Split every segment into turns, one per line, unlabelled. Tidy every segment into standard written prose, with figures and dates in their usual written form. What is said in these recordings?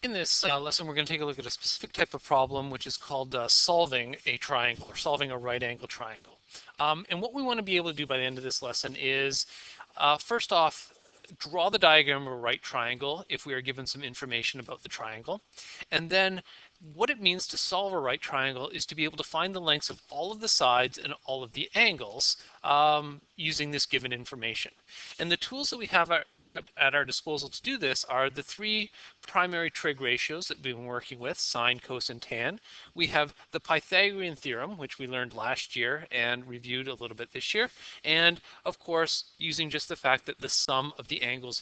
In this lesson, we're going to take a look at a specific type of problem, which is called solving a triangle or solving a right angle triangle. And what we want to be able to do by the end of this lesson is, first off, draw the diagram of a right triangle if we are given some information about the triangle. And then what it means to solve a right triangle is to be able to find the lengths of all of the sides and all of the angles using this given information. And the tools that we have at our disposal to do this are the three primary trig ratios that we've been working with, sine, cos, and tan. We have the Pythagorean theorem, which we learned last year and reviewed a little bit this year. And of course, using just the fact that the sum of the angles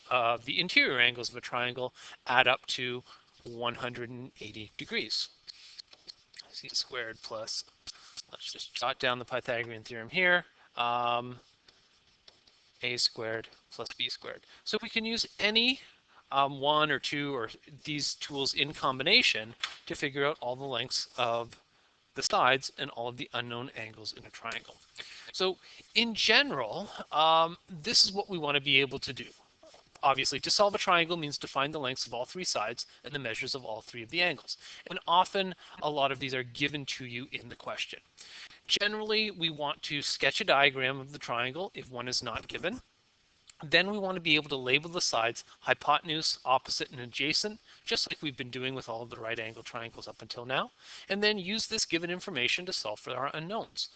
of the interior angles of a triangle add up to 180 degrees. C squared plus, let's just jot down the Pythagorean theorem here. A squared plus b squared. So we can use any one or two or these tools in combination to figure out all the lengths of the sides and all of the unknown angles in a triangle. So in general, this is what we want to be able to do. Obviously, to solve a triangle means to find the lengths of all three sides and the measures of all three of the angles. And often, a lot of these are given to you in the question. Generally, we want to sketch a diagram of the triangle if one is not given. Then we want to be able to label the sides hypotenuse, opposite, and adjacent, just like we've been doing with all of the right angle triangles up until now. And then use this given information to solve for our unknowns.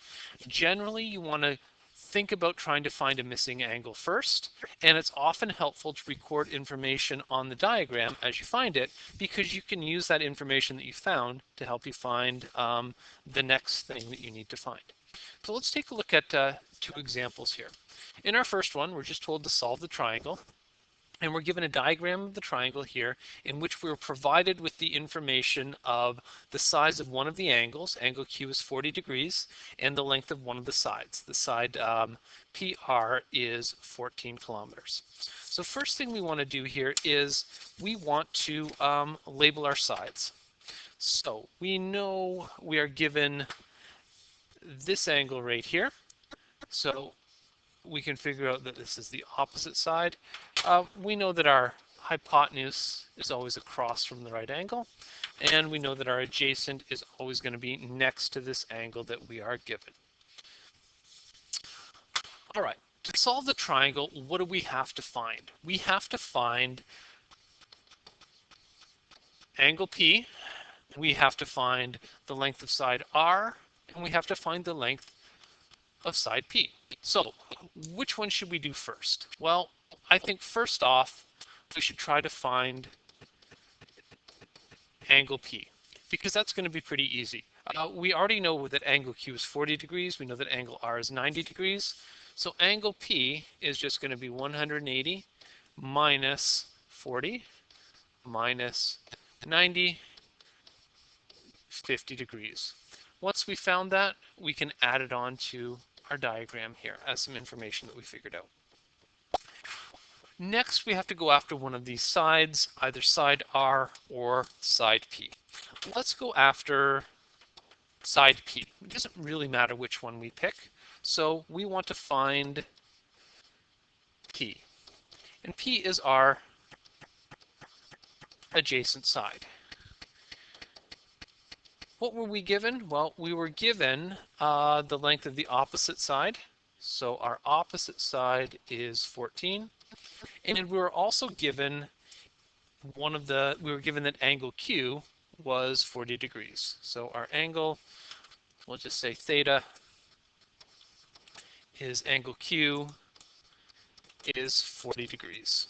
Generally, you want to think about trying to find a missing angle first, and it's often helpful to record information on the diagram as you find it, because you can use that information that you found to help you find the next thing that you need to find. So let's take a look at two examples here. In our first one, we're just told to solve the triangle, and we're given a diagram of the triangle here in which we're provided with the information of the size of one of the angles. Angle Q is 40 degrees, and the length of one of the sides. The side PR is 14 kilometers. So first thing we want to do here is we want to label our sides. So we know we are given this angle right here. So we can figure out that this is the opposite side. We know that our hypotenuse is always across from the right angle, and we know that our adjacent is always going to be next to this angle that we are given. All right, to solve the triangle, what do we have to find? We have to find angle P, we have to find the length of side R, and we have to find the length of side P. So which one should we do first? Well, I think first off, we should try to find angle P, because that's going to be pretty easy. We already know that angle Q is 40 degrees. We know that angle R is 90 degrees. So angle P is just going to be 180 minus 40 minus 90, 50 degrees. Once we found that, we can add it on to our diagram here as some information that we figured out. Next, we have to go after one of these sides, either side R or side P. Let's go after side P. It doesn't really matter which one we pick. So we want to find P. And P is our adjacent side. What were we given? Well, we were given the length of the opposite side. So our opposite side is 14. And we were also given we were given that angle Q was 40 degrees. So our angle, we'll just say theta, is angle Q is 40 degrees.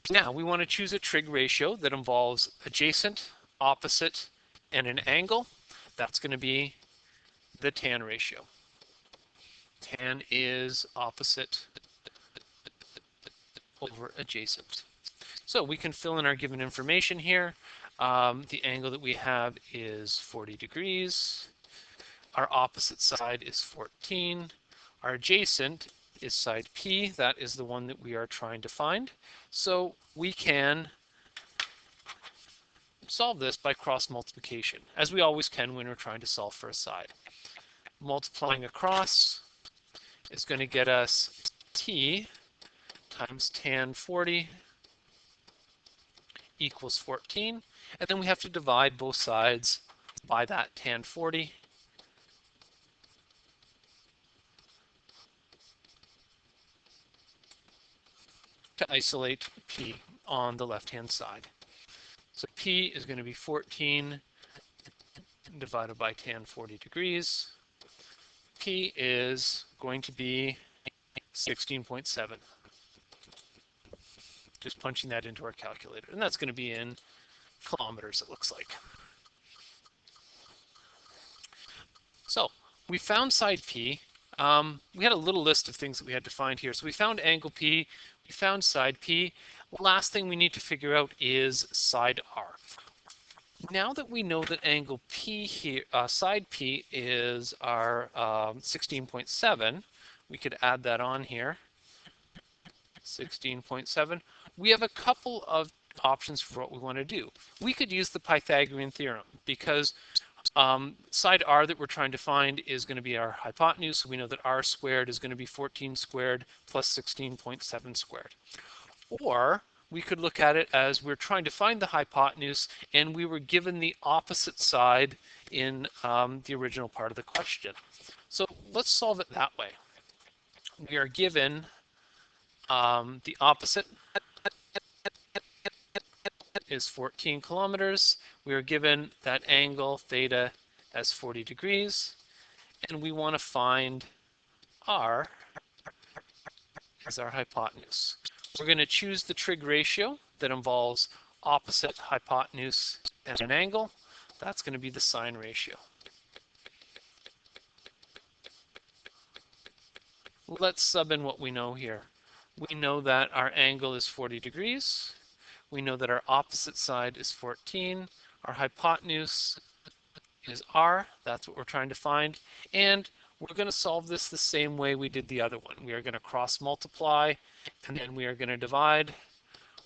Now we want to choose a trig ratio that involves adjacent, opposite, and an angle. That's going to be the tan ratio. Tan is opposite over adjacent. So we can fill in our given information here. The angle that we have is 40 degrees. Our opposite side is 14. Our adjacent is side P. That is the one that we are trying to find. So we can solve this by cross multiplication, as we always can when we're trying to solve for a side. Multiplying across is going to get us T times tan 40 equals 14. And then we have to divide both sides by that tan 40. To isolate P on the left-hand side. So P is going to be 14 divided by tan 40 degrees. P is going to be 16.7. Just punching that into our calculator. And that's going to be in kilometers, it looks like. So we found side P. We had a little list of things that we had to find here. So we found angle P, we found side P. The last thing we need to figure out is side R. Now that we know that angle P here, side P is our 16.7, we could add that on here. 16.7. We have a couple of options for what we want to do. We could use the Pythagorean theorem because side r that we're trying to find is going to be our hypotenuse. So we know that r squared is going to be 14 squared plus 16.7 squared. Or we could look at it as we're trying to find the hypotenuse and we were given the opposite side in the original part of the question. So let's solve it that way. We are given the opposite is 14 kilometers. We are given that angle theta as 40 degrees, and we want to find r as our hypotenuse. We're going to choose the trig ratio that involves opposite, hypotenuse, and an angle. That's going to be the sine ratio. Let's sub in what we know here. We know that our angle is 40 degrees. We know that our opposite side is 14. Our hypotenuse is r. That's what we're trying to find. And we're going to solve this the same way we did the other one. We are going to cross multiply, and then we are going to divide.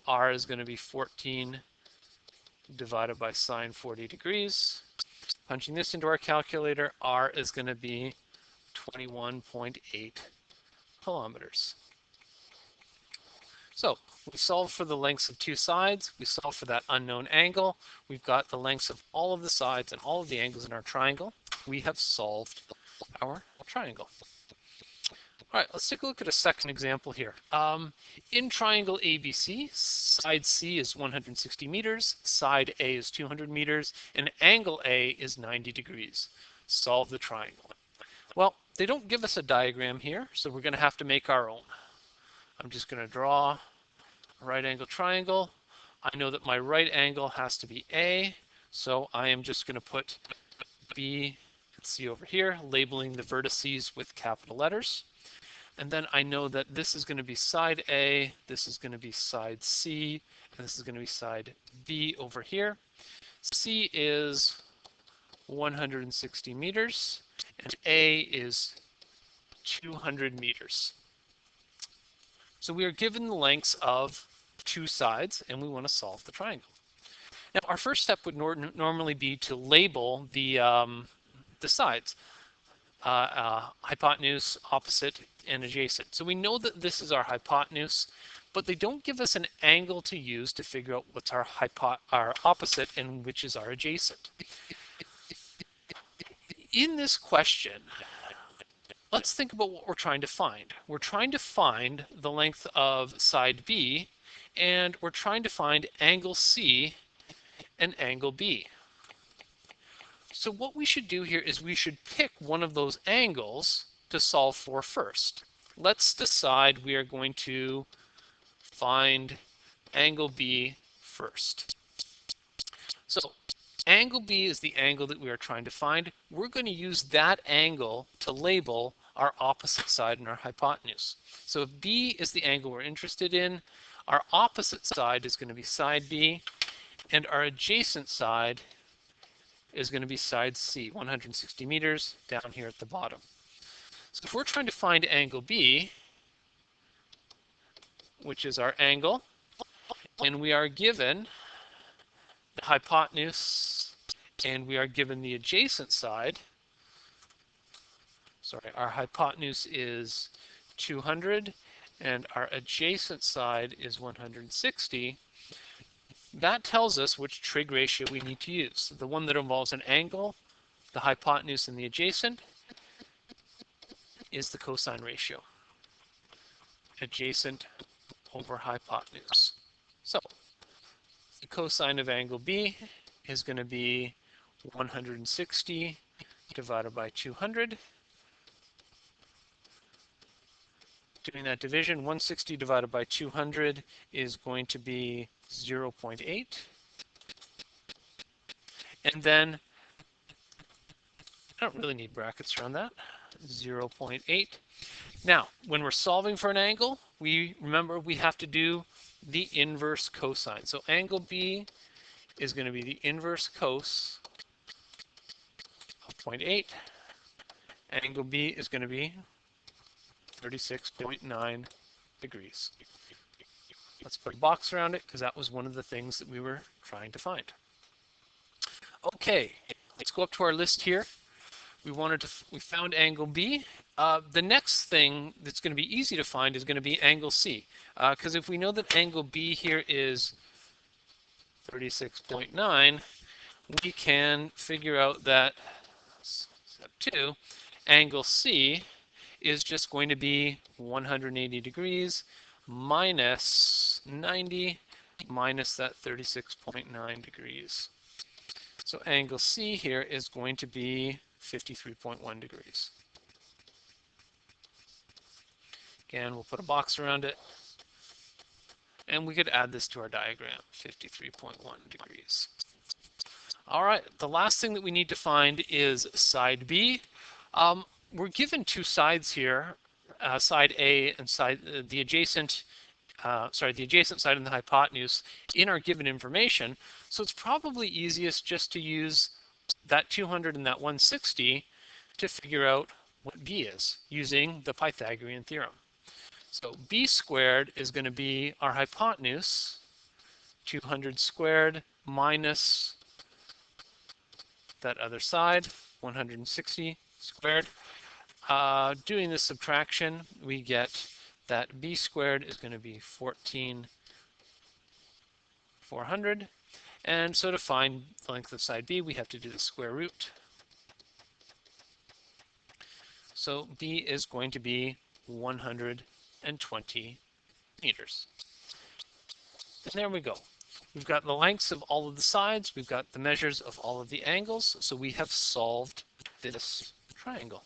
R is going to be 14 divided by sine 40 degrees. Punching this into our calculator, R is going to be 21.8 kilometers. So we solve for the lengths of two sides. We solve for that unknown angle. We've got the lengths of all of the sides and all of the angles in our triangle. We have solved our triangle. All right, let's take a look at a second example here. In triangle ABC, side C is 160 meters, side A is 200 meters, and angle A is 90 degrees. Solve the triangle. Well, they don't give us a diagram here, so we're going to have to make our own. I'm just going to draw a right angle triangle. I know that my right angle has to be A, so I am just going to put B and C over here, labeling the vertices with capital letters. And then I know that this is going to be side A, this is going to be side C, and this is going to be side B over here. C is 160 meters, and A is 200 meters. So we are given the lengths of two sides, and we want to solve the triangle. Now, our first step would normally be to label the sides. Hypotenuse, opposite, and adjacent. So we know that this is our hypotenuse, but they don't give us an angle to use to figure out what's our opposite and which is our adjacent. In this question, let's think about what we're trying to find. We're trying to find the length of side B, and we're trying to find angle C and angle B. So what we should do here is we should pick one of those angles to solve for first. Let's decide we are going to find angle B first. So angle B is the angle that we are trying to find. We're going to use that angle to label our opposite side and our hypotenuse. So if B is the angle we're interested in, our opposite side is going to be side B, and our adjacent side is going to be side C, 160 meters down here at the bottom. So if we're trying to find angle B, which is our angle, and we are given the hypotenuse and we are given the adjacent side, sorry, our hypotenuse is 200 and our adjacent side is 160, that tells us which trig ratio we need to use. The one that involves an angle, the hypotenuse, and the adjacent is the cosine ratio. Adjacent over hypotenuse. So the cosine of angle B is going to be 160 divided by 200. Doing that division, 160 divided by 200 is going to be 0.8. And then, I don't really need brackets around that, 0.8. Now, when we're solving for an angle, remember we have to do the inverse cosine. So angle B is going to be the inverse cos of 0.8. Angle B is going to be 36.9 degrees. Let's put a box around it because that was one of the things that we were trying to find. Okay, let's go up to our list here. We found angle B. The next thing that's going to be easy to find is going to be angle C, because if we know that angle B here is 36.9, we can figure out that step 2, angle C is just going to be 180 degrees minus 90 minus that 36.9 degrees. So angle C here is going to be 53.1 degrees. Again, we'll put a box around it. And we could add this to our diagram, 53.1 degrees. All right, the last thing that we need to find is side B. We're given two sides here, side A and the adjacent side and the hypotenuse in our given information. So it's probably easiest just to use that 200 and that 160 to figure out what B is using the Pythagorean theorem. So B squared is going to be our hypotenuse, 200 squared minus that other side, 160 squared. Doing this subtraction, we get that B squared is going to be 14,400. And so to find the length of side B, we have to do the square root. So B is going to be 120 meters. And there we go. We've got the lengths of all of the sides. We've got the measures of all of the angles. So we have solved this triangle.